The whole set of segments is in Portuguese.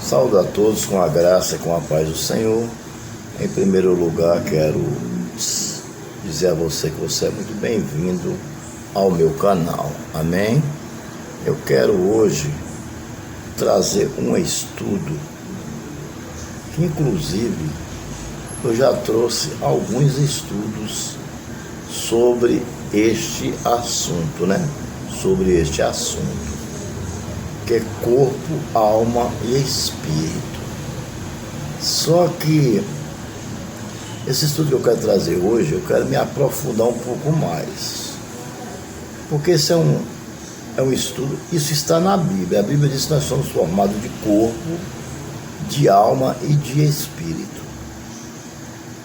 Saúdo a todos com a graça e com a paz do Senhor. Em primeiro lugar, quero dizer a você que você é muito bem-vindo ao meu canal. Amém? Eu quero hoje trazer um estudo que, inclusive, eu já trouxe alguns estudos sobre este assunto, Sobre este assunto, que é corpo, alma e espírito. Só que esse estudo que eu quero trazer hoje, eu quero me aprofundar um pouco mais, porque esse é um estudo, isso está na Bíblia. A Bíblia diz que nós somos formados de corpo, de alma e de espírito.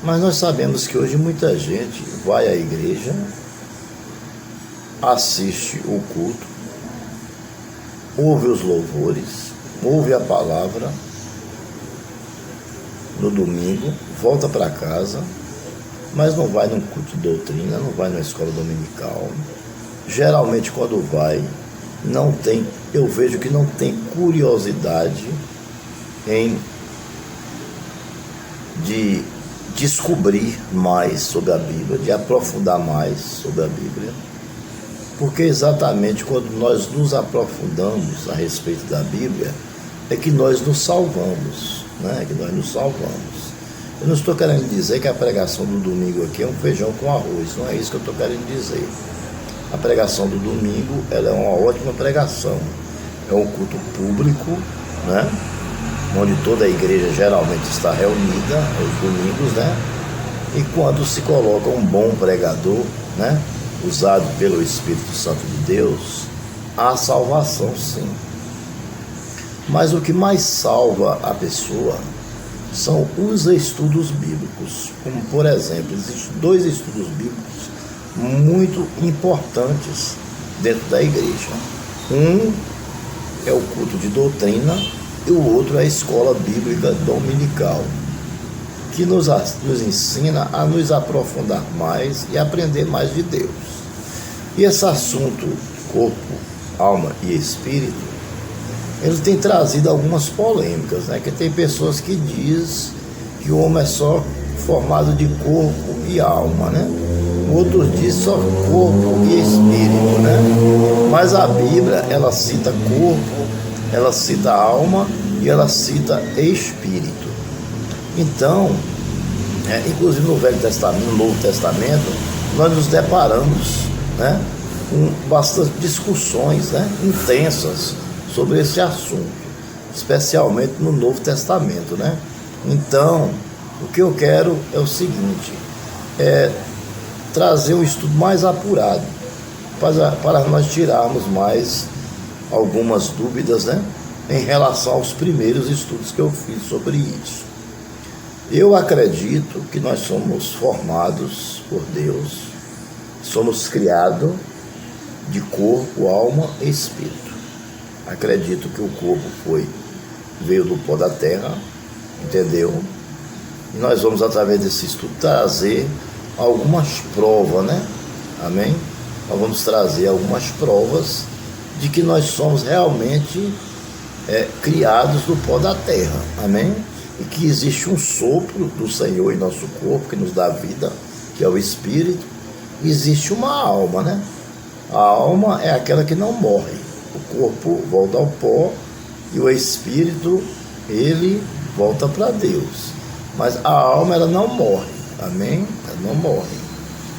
Mas nós sabemos que hoje muita gente vai à igreja, assiste o culto, ouve os louvores, ouve a palavra no domingo, volta para casa, mas não vai num culto de doutrina, não vai numa escola dominical. Geralmente quando vai, eu vejo que não tem curiosidade de descobrir mais sobre a Bíblia, de aprofundar mais sobre a Bíblia. Porque exatamente quando nós nos aprofundamos a respeito da Bíblia, é que nós nos salvamos, Que nós nos salvamos. Eu não estou querendo dizer que a pregação do domingo aqui é um feijão com arroz, não é isso que eu estou querendo dizer. A pregação do domingo, ela é uma ótima pregação. É um culto público, Onde toda a igreja geralmente está reunida aos domingos, E quando se coloca um bom pregador, usado pelo Espírito Santo de Deus, há salvação, sim. Mas o que mais salva a pessoa são os estudos bíblicos. Como, por exemplo, existem dois estudos bíblicos muito importantes dentro da igreja. Um é o culto de doutrina e o outro é a escola bíblica dominical, que nos ensina a nos aprofundar mais e aprender mais de Deus. E esse assunto, corpo, alma e espírito, ele tem trazido algumas polêmicas, Que tem pessoas que dizem que o homem é só formado de corpo e alma, Outros dizem só corpo e espírito, Mas a Bíblia, ela cita corpo, ela cita alma e ela cita espírito. Então, inclusive no Velho Testamento, no Novo Testamento, nós nos deparamos com bastante discussões intensas sobre esse assunto, especialmente no Novo Testamento. Então, o que eu quero é o seguinte, trazer um estudo mais apurado, para nós tirarmos mais algumas dúvidas em relação aos primeiros estudos que eu fiz sobre isso. Eu acredito que nós somos formados por Deus, somos criados de corpo, alma e espírito. Acredito que o corpo veio do pó da terra, entendeu? E nós vamos, através desse estudo, trazer algumas provas, Amém? Nós vamos trazer algumas provas de que nós somos realmente criados do pó da terra, amém? E que existe um sopro do Senhor em nosso corpo, que nos dá vida, que é o Espírito. E existe uma alma, A alma é aquela que não morre. O corpo volta ao pó e o Espírito, ele volta para Deus. Mas a alma, ela não morre, amém? Ela não morre.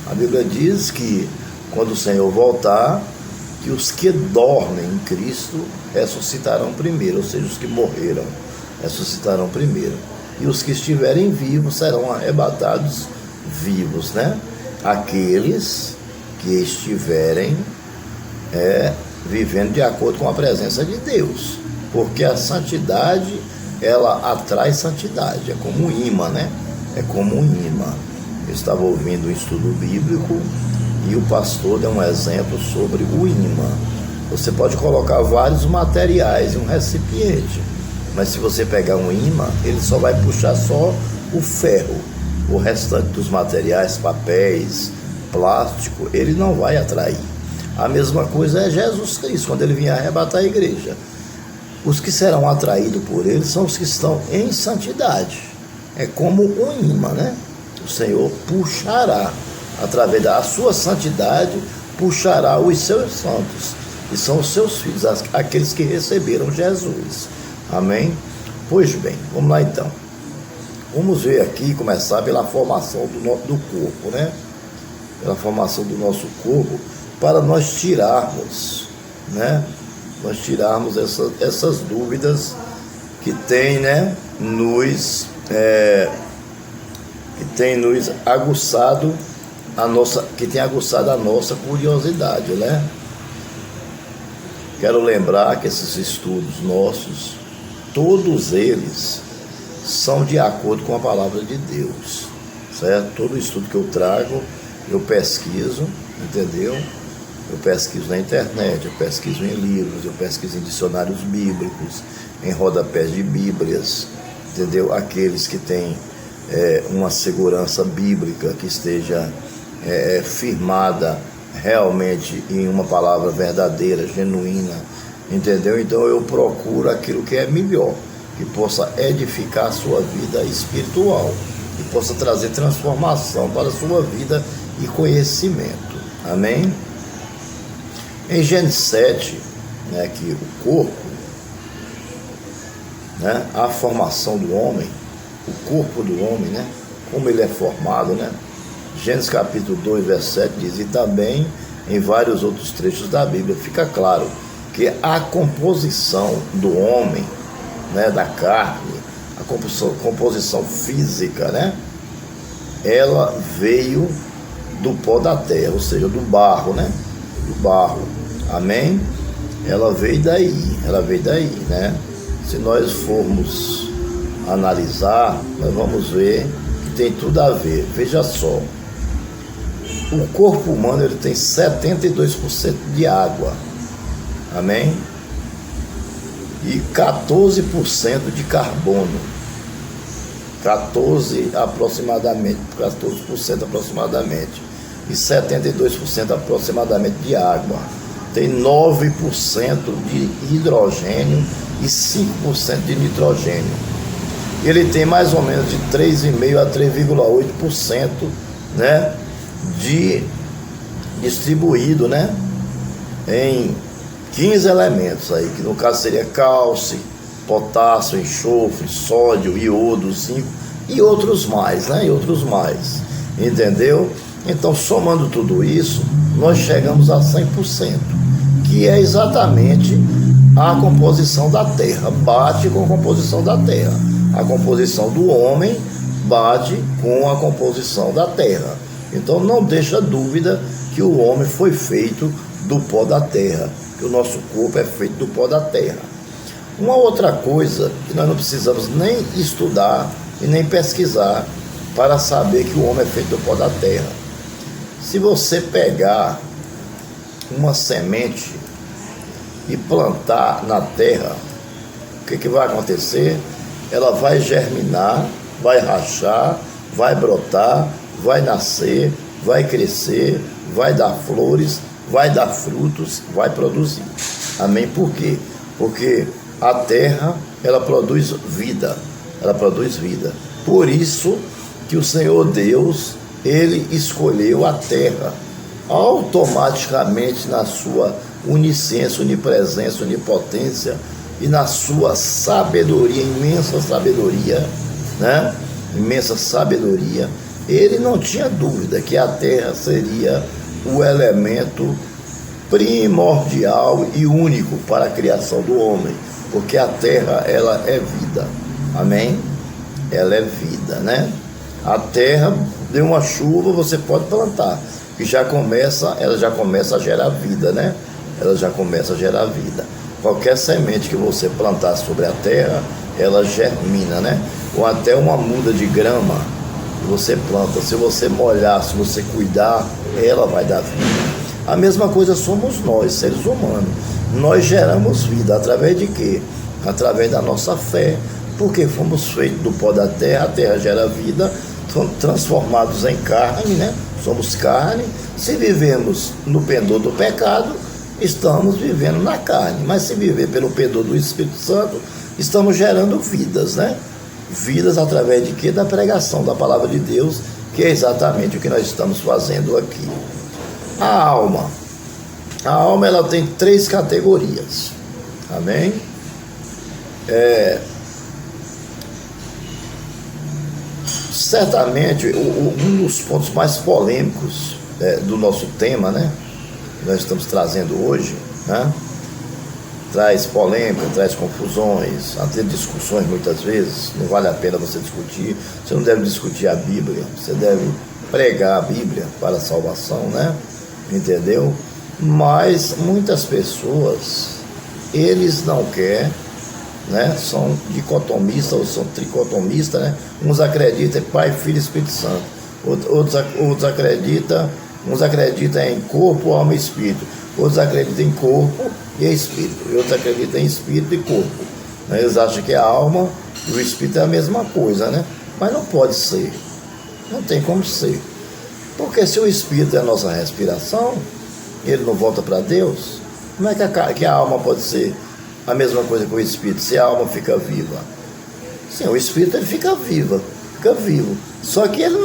A Bíblia diz que quando o Senhor voltar, que os que dormem em Cristo ressuscitarão primeiro, ou seja, os que morreram ressuscitarão primeiro. E os que estiverem vivos serão arrebatados vivos, Aqueles que estiverem vivendo de acordo com a presença de Deus. Porque a santidade, ela atrai santidade, é como um imã, É como um imã. Eu estava ouvindo um estudo bíblico e o pastor deu um exemplo sobre o imã. Você pode colocar vários materiais em um recipiente, mas se você pegar um imã, ele só vai puxar só o ferro. O restante dos materiais, papéis, plástico, ele não vai atrair. A mesma coisa é Jesus Cristo, quando ele vier arrebatar a igreja. Os que serão atraídos por ele são os que estão em santidade. É como um imã, né? O Senhor puxará, através da sua santidade, puxará os seus santos, e são os seus filhos, aqueles que receberam Jesus. Amém? Pois bem, vamos lá então. Vamos ver aqui, começar pela formação do corpo, né? Pela formação do nosso corpo, para nós tirarmos, né? Nós tirarmos essas dúvidas que tem, né? Que tem nos aguçado que tem aguçado a nossa curiosidade, né? Quero lembrar que esses estudos nossos, todos eles são de acordo com a palavra de Deus, certo? Todo estudo que eu trago, eu pesquiso, entendeu? Eu pesquiso na internet, eu pesquiso em livros, eu pesquiso em dicionários bíblicos, em rodapés de bíblias, entendeu? Aqueles que têm uma segurança bíblica que esteja firmada realmente em uma palavra verdadeira, genuína, entendeu? Então eu procuro aquilo que é melhor, que possa edificar a sua vida espiritual, que possa trazer transformação para a sua vida e conhecimento. Amém? Em Gênesis 7, né, que o corpo, né, a formação do homem, o corpo do homem, né, como ele é formado, né? Gênesis capítulo 2, verso 7 diz, e também em vários outros trechos da Bíblia fica claro que a composição do homem, né, da carne, a composição física, né, ela veio do pó da terra, ou seja, do barro, né, do barro, amém? Ela veio daí, né? Se nós formos analisar, nós vamos ver que tem tudo a ver. Veja só, o corpo humano ele tem 72% de água, amém? E 14% de carbono, 14% aproximadamente, e 72% aproximadamente de água. Tem 9% de hidrogênio e 5% de nitrogênio. Ele tem mais ou menos de 3,5% a 3,8%, né, de distribuído, né, em 15 elementos aí, que no caso seria cálcio, potássio, enxofre, sódio, iodo, zinco e outros mais, né, entendeu? Então, somando tudo isso, nós chegamos a 100%, que é exatamente a composição da terra, bate com a composição da terra. A composição do homem bate com a composição da terra. Então não deixa dúvida que o homem foi feito do pó da terra, que o nosso corpo é feito do pó da terra. Uma outra coisa que nós não precisamos nem estudar e nem pesquisar para saber que o homem é feito do pó da terra. Se você pegar uma semente e plantar na terra, o que vai acontecer? Ela vai germinar, vai rachar, vai brotar, vai nascer, vai crescer, vai dar flores, vai dar frutos, vai produzir. Amém? Por quê? Porque a terra, ela produz vida. Por isso que o Senhor Deus, ele escolheu a terra automaticamente na sua onisciência, onipresença, onipotência e na sua sabedoria, imensa sabedoria, né? Imensa sabedoria. Ele não tinha dúvida que a terra seria o elemento primordial e único para a criação do homem, porque a terra, ela é vida. Amém? Ela é vida, né? A terra, deu uma chuva, você pode plantar, e ela já começa a gerar vida, né? Ela já começa a gerar vida. Qualquer semente que você plantar sobre a terra, ela germina, né? Ou até uma muda de grama que você planta, se você molhar, se você cuidar, ela vai dar vida. A mesma coisa somos nós, seres humanos. Nós geramos vida através de quê? Através da nossa fé, porque fomos feitos do pó da terra, a terra gera vida, transformados em carne, né? Somos carne. Se vivemos no pendor do pecado, estamos vivendo na carne. Mas se viver pelo perdão do Espírito Santo, estamos gerando vidas, né? Vidas através de quê? Da pregação da palavra de Deus, que é exatamente o que nós estamos fazendo aqui. A alma ela tem 3 categorias, amém? Certamente um dos pontos mais polêmicos do nosso tema, né, que nós estamos trazendo hoje, né, traz polêmica, traz confusões, até discussões muitas vezes. Não vale a pena você discutir. Você não deve discutir a Bíblia, você deve pregar a Bíblia para a salvação, né? Entendeu? Mas muitas pessoas, eles não querem, né? São dicotomistas ou são tricotomistas, né? Uns acreditam em Pai, Filho e Espírito Santo, outros acreditam, uns acreditam em corpo, alma e espírito, outros acreditam em corpo e espírito, e outros acreditam em espírito e corpo, né? Eles acham que a alma e o espírito é a mesma coisa, né? Mas não pode ser, não tem como ser, porque se o espírito é a nossa respiração, ele não volta para Deus, como é que a alma pode ser a mesma coisa que o espírito, se a alma fica viva? Sim, o espírito ele fica vivo, só que ele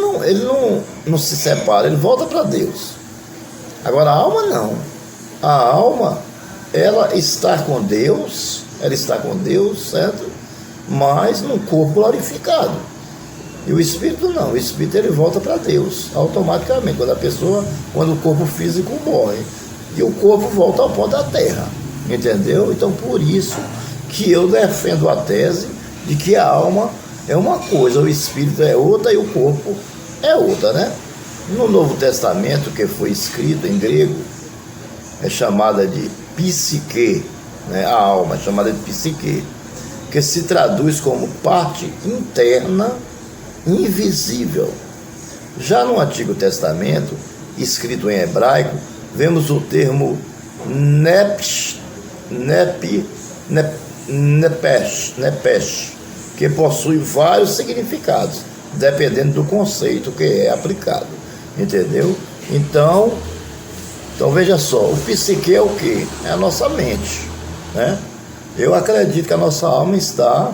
não se separa, ele volta para Deus. Agora a alma não, a alma ela está com Deus, certo? Mas num corpo glorificado. E o espírito não, o espírito ele volta para Deus automaticamente, quando o corpo físico morre, e o corpo volta ao pó da terra, entendeu? Então por isso que eu defendo a tese de que a alma é uma coisa, o espírito é outra e o corpo é outra, né? No Novo Testamento, que foi escrito em grego, é chamada de psique, né? A alma é chamada de psique, que se traduz como parte interna invisível. Já no Antigo Testamento, escrito em hebraico, vemos o termo nepesh, que possui vários significados, dependendo do conceito que é aplicado, entendeu? Então veja só, o psique é o quê? É a nossa mente, né? Eu acredito que a nossa alma está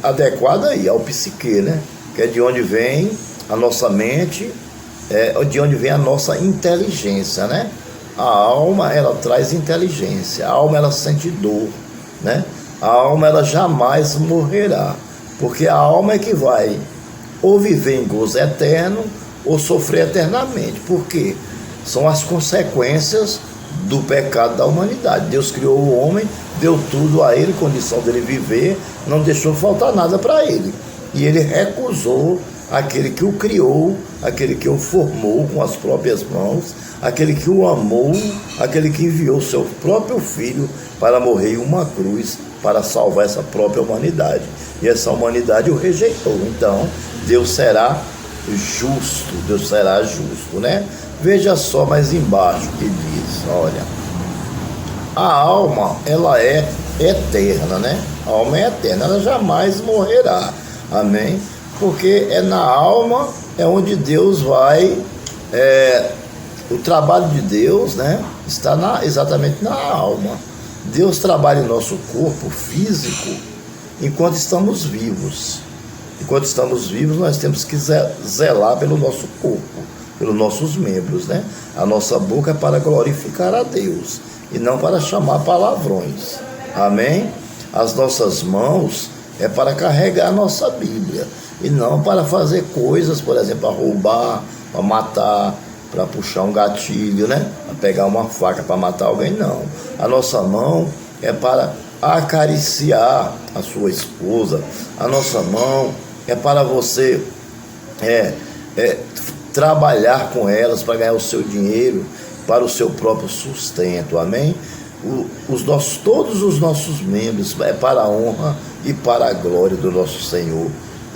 adequada aí ao psique, né? Que é de onde vem a nossa mente, de onde vem a nossa inteligência, né? A alma ela traz inteligência, a alma ela sente dor, né? A alma ela jamais morrerá, porque a alma é que vai ou viver em gozo eterno ou sofrer eternamente. Por quê? São as consequências do pecado da humanidade. Deus criou o homem, deu tudo a ele, condição dele viver, não deixou faltar nada para ele, e ele recusou aquele que o criou, aquele que o formou com as próprias mãos, aquele que o amou, aquele que enviou seu próprio filho para morrer em uma cruz para salvar essa própria humanidade, e essa humanidade o rejeitou. Então Deus será justo, né? Veja só mais embaixo que diz, olha, a alma ela é eterna, né? A alma é eterna, ela jamais morrerá, amém? Porque é na alma é onde Deus vai, o trabalho de Deus, né, está exatamente na alma. Deus trabalha em nosso corpo físico enquanto estamos vivos. Enquanto estamos vivos, nós temos que zelar pelo nosso corpo, pelos nossos membros, né? A nossa boca é para glorificar a Deus e não para chamar palavrões, amém? As nossas mãos é para carregar a nossa Bíblia e não para fazer coisas, por exemplo, para roubar, para matar, para puxar um gatilho, né? Para pegar uma faca para matar alguém, não. A nossa mão é para acariciar a sua esposa. A nossa mão é para você trabalhar com elas para ganhar o seu dinheiro, para o seu próprio sustento, amém? Todos os nossos membros é para a honra e para a glória do nosso Senhor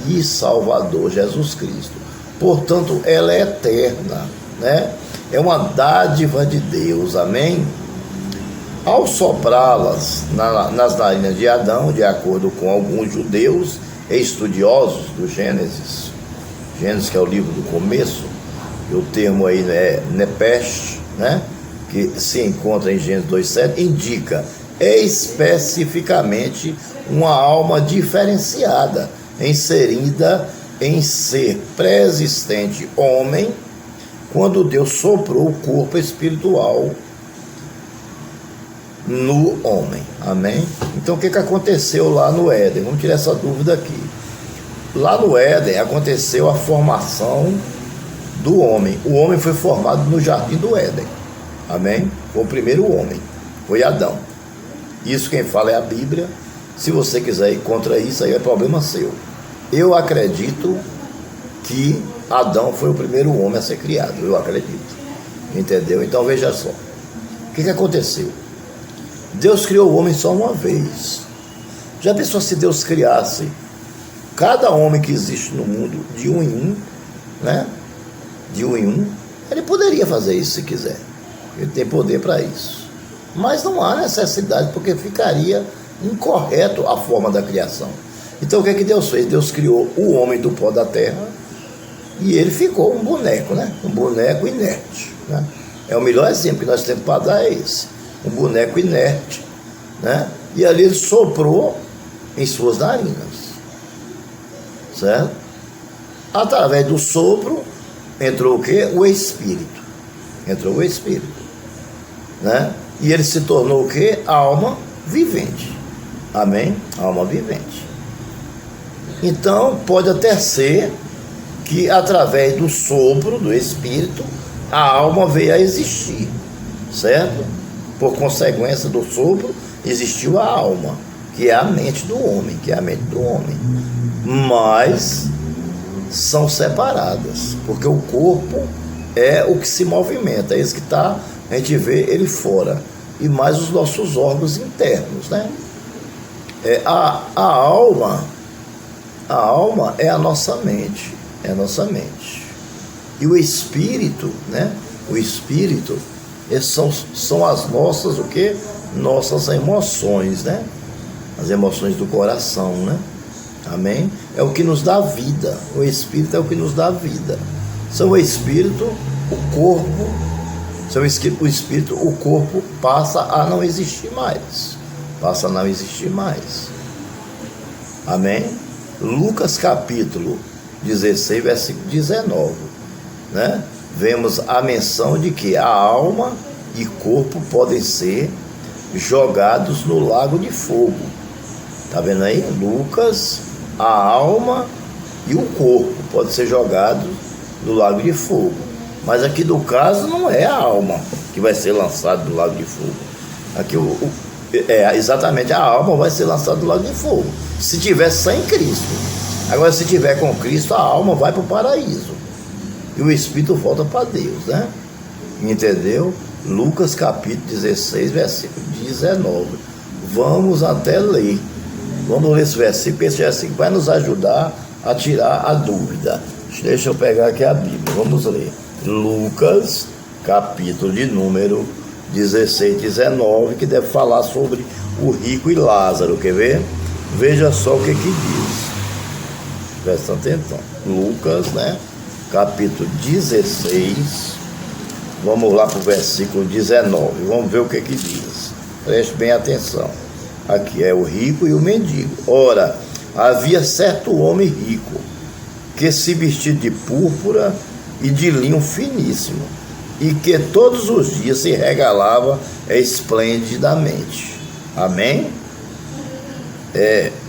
e Salvador Jesus Cristo. Portanto, ela é eterna, né? É uma dádiva de Deus, amém? Ao soprá-las nas narinas de Adão, de acordo com alguns judeus e estudiosos do Gênesis que é o livro do começo, o termo aí é Nepesh, né? Que se encontra em Gênesis 2,7, indica especificamente uma alma diferenciada, inserida em ser pré-existente homem, quando Deus soprou o corpo espiritual no homem. Amém? Então o que aconteceu lá no Éden? Vamos tirar essa dúvida aqui. Lá no Éden aconteceu a formação do homem. O homem foi formado no jardim do Éden. Amém? Foi o primeiro homem, foi Adão. Isso quem fala é a Bíblia. Se você quiser ir contra isso, aí é problema seu. Eu acredito que Adão foi o primeiro homem a ser criado. Eu acredito. Entendeu? Então veja só. O que aconteceu? Deus criou o homem só uma vez. Já pensou se Deus criasse cada homem que existe no mundo de um em um, né? De um em um, ele poderia fazer isso se quiser. Ele tem poder para isso. Mas não há necessidade, porque ficaria incorreto a forma da criação. Então o que Deus fez? Deus criou o homem do pó da terra e ele ficou um boneco, né? Um boneco inerte, né? É o melhor exemplo que nós temos para dar é esse. Um boneco inerte, né? E ali ele soprou em suas narinas, certo? Através do sopro entrou o quê? O Espírito. Entrou o Espírito, né? E ele se tornou o quê? Alma vivente. Amém? Alma vivente. Então pode até ser que através do sopro do Espírito a alma veio a existir, certo? Por consequência do sopro existiu a alma, que é a mente do homem, mas são separadas, porque o corpo é o que se movimenta, é isso que está, a gente vê ele fora, e mais os nossos órgãos internos, né? A alma é a nossa mente, e o espírito, né? O espírito são as nossas, o quê? Nossas emoções, né? As emoções do coração, né? Amém? É o que nos dá vida. O Espírito é o que nos dá vida. Sem o Espírito, o corpo, o corpo passa a não existir mais. Amém? Lucas capítulo 16, versículo 19, né? Vemos a menção de que a alma e corpo podem ser jogados no lago de fogo. Tá vendo aí? Lucas, a alma e o corpo podem ser jogados no lago de fogo. Mas aqui no caso não é a alma que vai ser lançada no lago de fogo. Aqui exatamente a alma vai ser lançada no lago de fogo, se tiver sem Cristo. Agora, se tiver com Cristo, a alma vai para o paraíso e o espírito volta para Deus, né? Entendeu? Lucas capítulo 16, versículo 19. Vamos até ler. Vamos ler esse versículo, esse versículo vai nos ajudar a tirar a dúvida. Deixa eu pegar aqui a Bíblia, vamos ler. Lucas, capítulo de número 16, 19, que deve falar sobre o rico e Lázaro, quer ver? Veja só o que diz. Presta atenção. Lucas, né? Capítulo 16, vamos lá para o versículo 19, vamos ver o que diz. Preste bem atenção. Aqui é o rico e o mendigo. Ora, havia certo homem rico, que se vestia de púrpura e de linho finíssimo, e que todos os dias se regalava esplendidamente. Amém?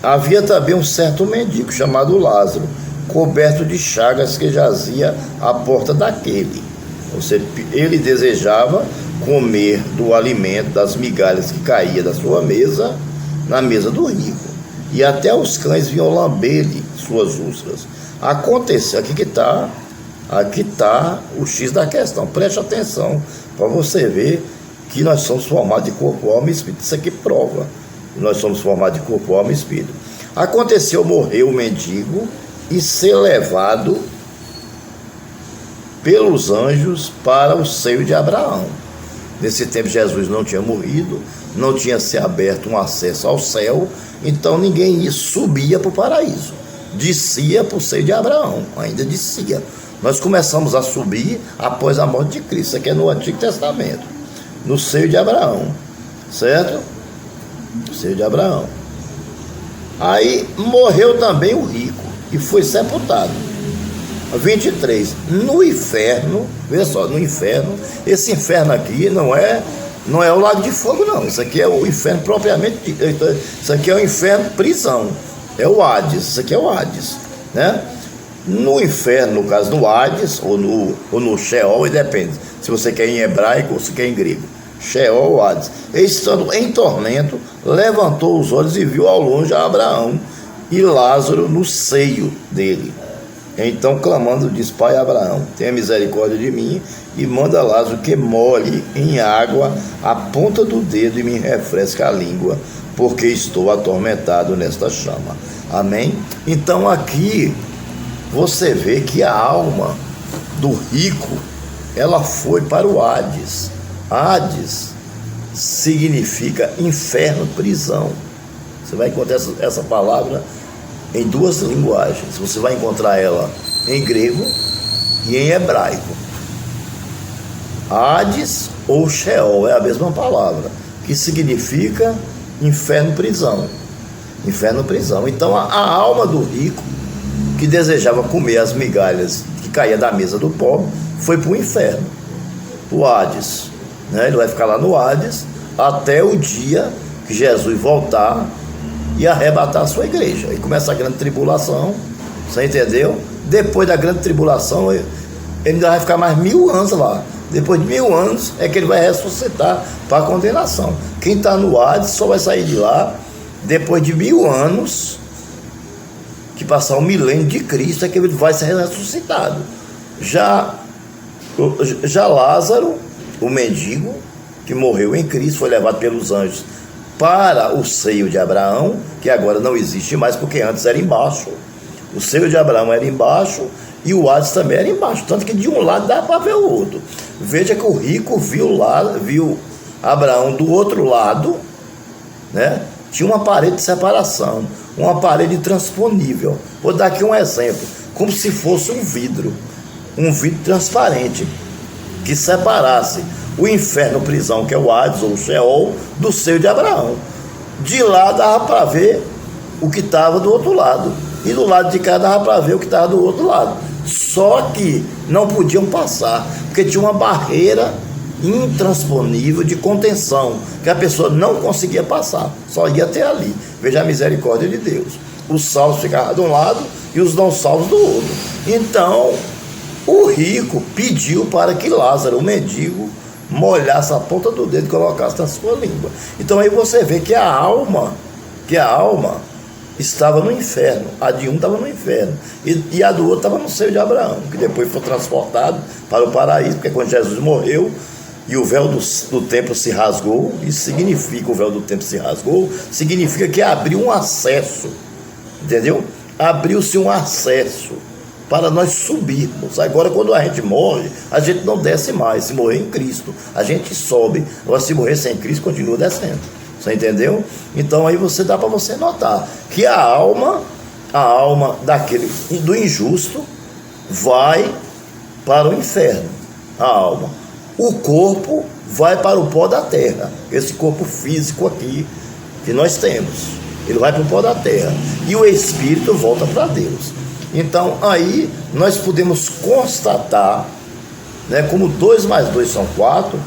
Havia também um certo mendigo chamado Lázaro, coberto de chagas, que jazia à porta daquele. Ou seja, ele desejava comer do alimento, das migalhas que caía da sua mesa, na mesa do rico, e até os cães vinham lamber-lhe suas úlceras. Aconteceu, aqui está o X da questão. Preste atenção para você ver que nós somos formados de corpo, alma e espírito. Isso aqui prova que nós somos formados de corpo, alma e espírito. Aconteceu morrer o mendigo e ser levado pelos anjos para o seio de Abraão. Nesse tempo Jesus não tinha morrido, não tinha se aberto um acesso ao céu, então ninguém subia para o paraíso, descia para o seio de Abraão, ainda descia. Nós começamos a subir após a morte de Cristo. Isso aqui é no Antigo Testamento, no seio de Abraão, certo? No seio de Abraão. Aí morreu também o rico e foi sepultado. 23. No inferno, veja só, no inferno, esse inferno aqui não é o lago de fogo, não. Isso aqui é o inferno propriamente dito. Isso aqui é o inferno prisão. É o Hades. Isso aqui é o Hades, né? No inferno, no caso, no Hades ou no Sheol, depende se você quer em hebraico ou se quer em grego. Sheol ou Hades. Estando em tormento, levantou os olhos e viu ao longe a Abraão e Lázaro no seio dele. Então, clamando, diz: Pai Abraão, tenha misericórdia de mim e manda Lázaro que molhe em água a ponta do dedo e me refresque a língua, porque estou atormentado nesta chama. Amém? Então, aqui você vê que a alma do rico, ela foi para o Hades. Hades significa inferno, prisão. Você vai encontrar essa palavra em duas linguagens. Você vai encontrar ela em grego e em hebraico. Hades ou Sheol é a mesma palavra, que significa inferno, prisão. Inferno, prisão. Então a alma do rico, que desejava comer as migalhas que caía da mesa do pobre, foi para o inferno, o Hades, né? Ele vai ficar lá no Hades até o dia que Jesus voltar e arrebatar a sua igreja. E começa a grande tribulação, você entendeu? Depois da grande tribulação, ele ainda vai ficar mais 1000 anos lá. Depois de 1000 anos é que ele vai ressuscitar para a condenação. Quem está no Hades só vai sair de lá depois de 1000 anos, que passar o milênio de Cristo, é que ele vai ser ressuscitado. Já Lázaro, o mendigo, que morreu em Cristo, foi levado pelos anjos para o seio de Abraão, que agora não existe mais, porque antes era embaixo. O seio de Abraão era embaixo e o Hades também era embaixo, tanto que de um lado dá para ver o outro. Veja que o rico viu Abraão do outro lado, né? Tinha uma parede de separação, uma parede transponível. Vou dar aqui um exemplo, como se fosse um vidro transparente, que separasse o inferno, prisão, que é o Hades ou o Sheol, do seio de Abraão. De lá dava para ver o que estava do outro lado, e do lado de cá dava para ver o que estava do outro lado. Só que não podiam passar, porque tinha uma barreira intransponível de contenção, que a pessoa não conseguia passar, só ia até ali. Veja a misericórdia de Deus. Os salvos ficavam de um lado e os não salvos do outro. Então o rico pediu para que Lázaro, o mendigo, molhasse a ponta do dedo e colocasse na sua língua. Então aí você vê que a alma estava no inferno. A de um estava no inferno e a do outro estava no seio de Abraão, que depois foi transportado para o paraíso, porque quando Jesus morreu e o véu do templo se rasgou, isso significa, o véu do templo se rasgou, significa que abriu um acesso, entendeu? Abriu-se um acesso para nós subirmos. Agora, quando a gente morre, a gente não desce mais. Se morrer em Cristo, a gente sobe. Agora, se morrer sem Cristo, continua descendo. Você entendeu? Então aí dá para você notar que a alma do injusto vai para o inferno. A alma. O corpo vai para o pó da terra. Esse corpo físico aqui que nós temos, ele vai para o pó da terra. E o espírito volta para Deus. Então aí nós podemos constatar, né, como 2 mais 2 são 4,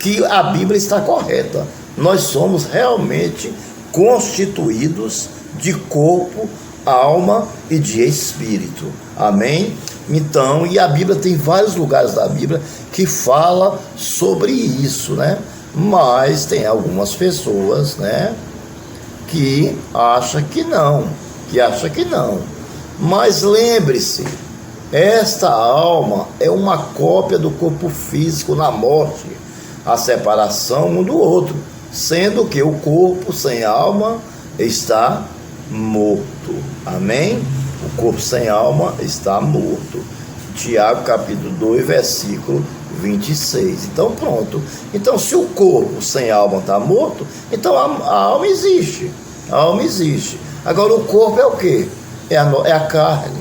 que a Bíblia está correta. Nós somos realmente constituídos de corpo, alma e de espírito. Amém? Então, e a Bíblia tem vários lugares da Bíblia que fala sobre isso, né? Mas tem algumas pessoas, né, que acham que não. Mas lembre-se, esta alma é uma cópia do corpo físico na morte, a separação um do outro, sendo que o corpo sem alma está morto. Amém? O corpo sem alma está morto. Tiago capítulo 2, versículo 26. Então pronto. Então se o corpo sem alma está morto, então a alma existe. A alma existe. Agora o corpo é o quê? É a carne,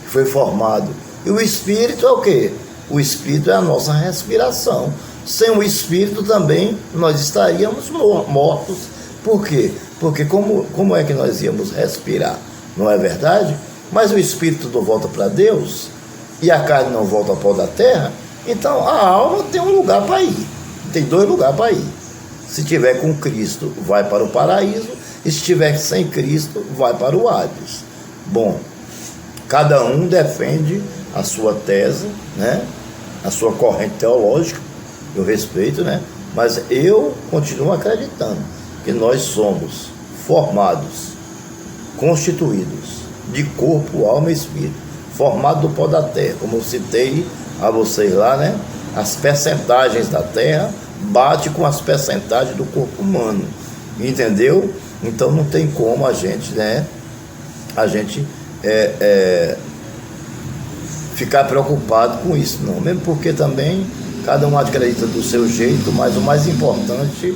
que foi formado E o Espírito é o quê? O Espírito é a nossa respiração. Sem o Espírito também nós estaríamos mortos. Por quê? Porque como é que nós íamos respirar? Não é verdade? Mas o Espírito não volta para Deus e a carne não volta ao pó da terra. Então a alma tem um lugar para ir. Tem 2 lugares para ir. Se tiver com Cristo, vai para o paraíso. E se tiver sem Cristo, vai para o Hades. Bom, cada um defende a sua tese, né? A sua corrente teológica. Eu respeito, né? Mas eu continuo acreditando que nós somos formados, constituídos de corpo, alma e espírito, formado do pó da terra. Como eu citei a vocês lá, né? As percentagens da terra bate com as percentagens do corpo humano, entendeu? Então não tem como a gente, né? A gente ficar preocupado com isso, não. Mesmo porque também cada um acredita do seu jeito, mas o mais importante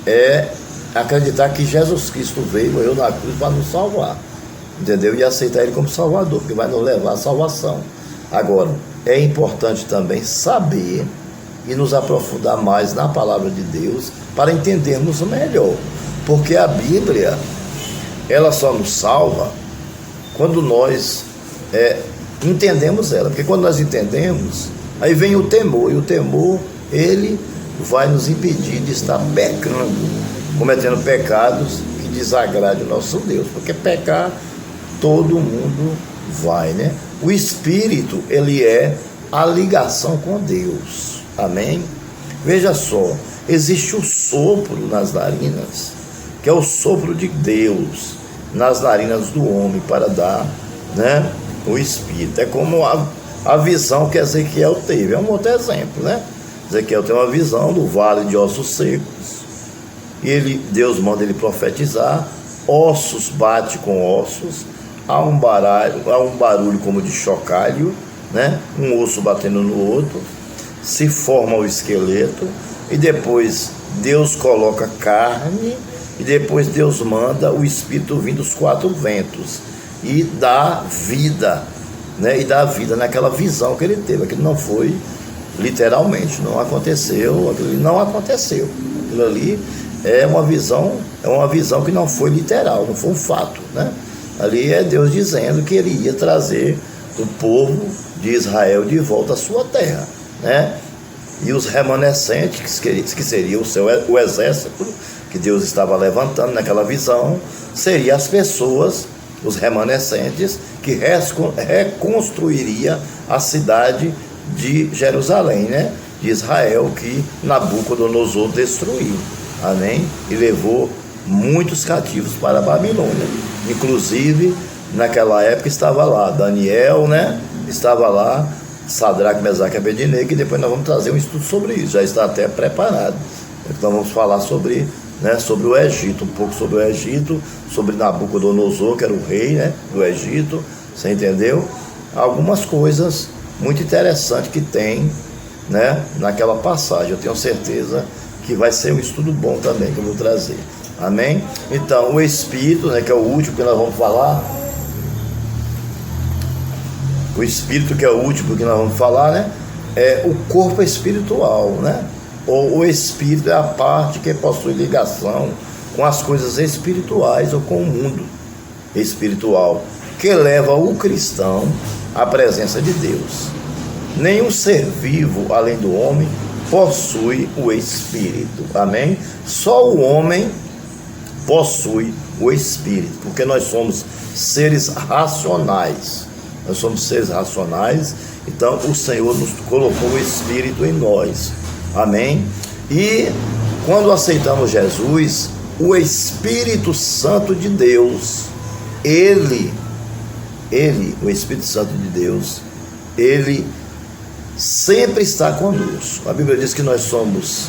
é acreditar que Jesus Cristo veio, morreu na cruz para nos salvar, entendeu? E aceitar Ele como Salvador, que vai nos levar à salvação. Agora, é importante também saber e nos aprofundar mais na palavra de Deus para entendermos melhor, porque a Bíblia, ela só nos salva quando nós entendemos ela, porque quando nós entendemos, aí vem o temor, e o temor, ele vai nos impedir de estar pecando, cometendo pecados que desagradem o nosso Deus, porque pecar todo mundo vai, né? O Espírito, ele é a ligação com Deus, amém? Veja só, existe o sopro nas narinas, que é o sopro de Deus nas narinas do homem para dar, né, o Espírito. É como a visão que Ezequiel teve, é um outro exemplo, né? Ezequiel tem uma visão do vale de ossos secos, e Deus manda ele profetizar, ossos bate com ossos, há um barulho como de chocalho, né? Um osso batendo no outro, se forma o esqueleto, e depois Deus coloca carne, e depois Deus manda o Espírito vir dos 4 ventos e dá vida, né? E dá vida naquela visão que ele teve. Aquilo não foi literalmente, não aconteceu, aquilo não aconteceu. Aquilo ali é uma visão que não foi literal, não foi um fato, né? Ali é Deus dizendo que ele ia trazer o povo de Israel de volta à sua terra, né? E os remanescentes, que seria o exército que Deus estava levantando naquela visão, seriam as pessoas, os remanescentes, que reconstruiria a cidade de Jerusalém, né? De Israel, que Nabucodonosor destruiu, amém? E levou muitos cativos para a Babilônia. Inclusive, naquela época estava lá Daniel, né? Estava lá Sadraque, Mesaque e Abednego, e depois nós vamos trazer um estudo sobre isso, já está até preparado. Então vamos falar sobre, né, sobre o Egito, um pouco sobre o Egito, sobre Nabucodonosor, que era o rei, né, do Egito, você entendeu? Algumas coisas muito interessantes que tem, né, naquela passagem. Eu tenho certeza que vai ser um estudo bom também que eu vou trazer, amém? Então o Espírito, né, que é o último que nós vamos falar, o Espírito, que é o último que nós vamos falar, né, é o corpo espiritual, né? Ou o Espírito é a parte que possui ligação com as coisas espirituais ou com o mundo espiritual, que leva o cristão à presença de Deus. Nenhum ser vivo, além do homem, possui o Espírito, amém? Só o homem possui o Espírito, porque nós somos seres racionais. Nós somos seres racionais, então o Senhor nos colocou o Espírito em nós, amém? E quando aceitamos Jesus, o Espírito Santo de Deus, Ele, o Espírito Santo de Deus, Ele sempre está conosco. A Bíblia diz que nós somos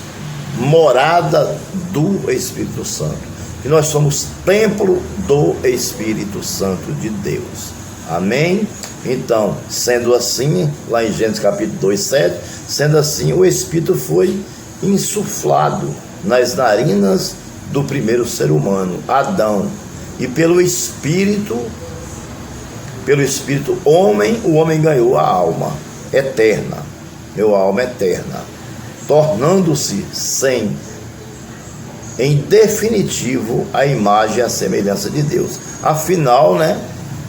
morada do Espírito Santo, que nós somos templo do Espírito Santo de Deus, amém? Então, sendo assim, lá em Gênesis capítulo 2, 7, sendo assim, o Espírito foi insuflado nas narinas do primeiro ser humano, Adão, e pelo Espírito pelo Espírito, o homem ganhou a alma eterna, meu alma eterna, tornando-se em definitivo a imagem e a semelhança de Deus. Afinal, né,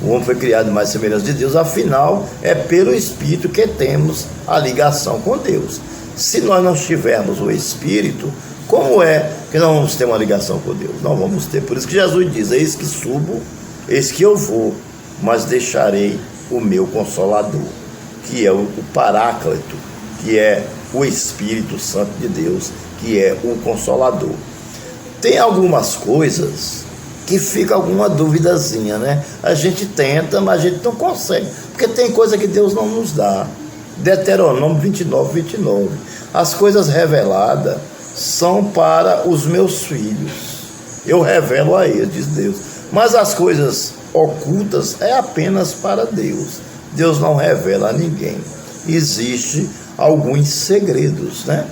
o homem foi criado mais semelhança de Deus, afinal é pelo Espírito que temos a ligação com Deus. Se nós não tivermos o Espírito, como é que não vamos ter uma ligação com Deus? Não vamos ter. Por isso que Jesus diz: eis que subo, eis que eu vou, mas deixarei o meu Consolador, que é o Paráclito, que é o Espírito Santo de Deus, que é o Consolador. Tem algumas coisas que fica alguma duvidazinha, né? A gente tenta, mas a gente não consegue, porque tem coisa que Deus não nos dá. Deuteronômio 29:29. As coisas reveladas são para os meus filhos, eu revelo a eles, diz Deus. Mas as coisas ocultas é apenas para Deus. Deus não revela a ninguém. Existe alguns segredos, né?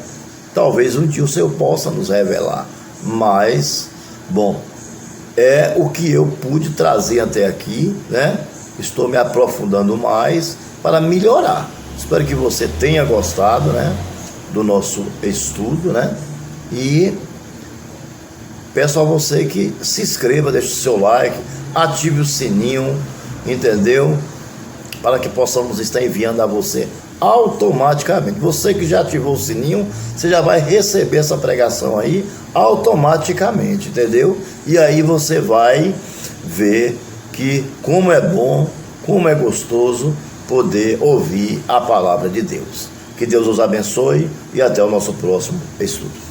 Talvez um dia o Senhor possa nos revelar, mas, bom, é o que eu pude trazer até aqui, né? Estou me aprofundando mais para melhorar. Espero que você tenha gostado, né, do nosso estudo, né? E peço a você que se inscreva, deixe o seu like, ative o sininho, entendeu? Para que possamos estar enviando a você automaticamente. Você que já ativou o sininho, você já vai receber essa pregação aí automaticamente, entendeu? E aí você vai ver que como é bom, como é gostoso poder ouvir a palavra de Deus. Que Deus os abençoe e até o nosso próximo estudo.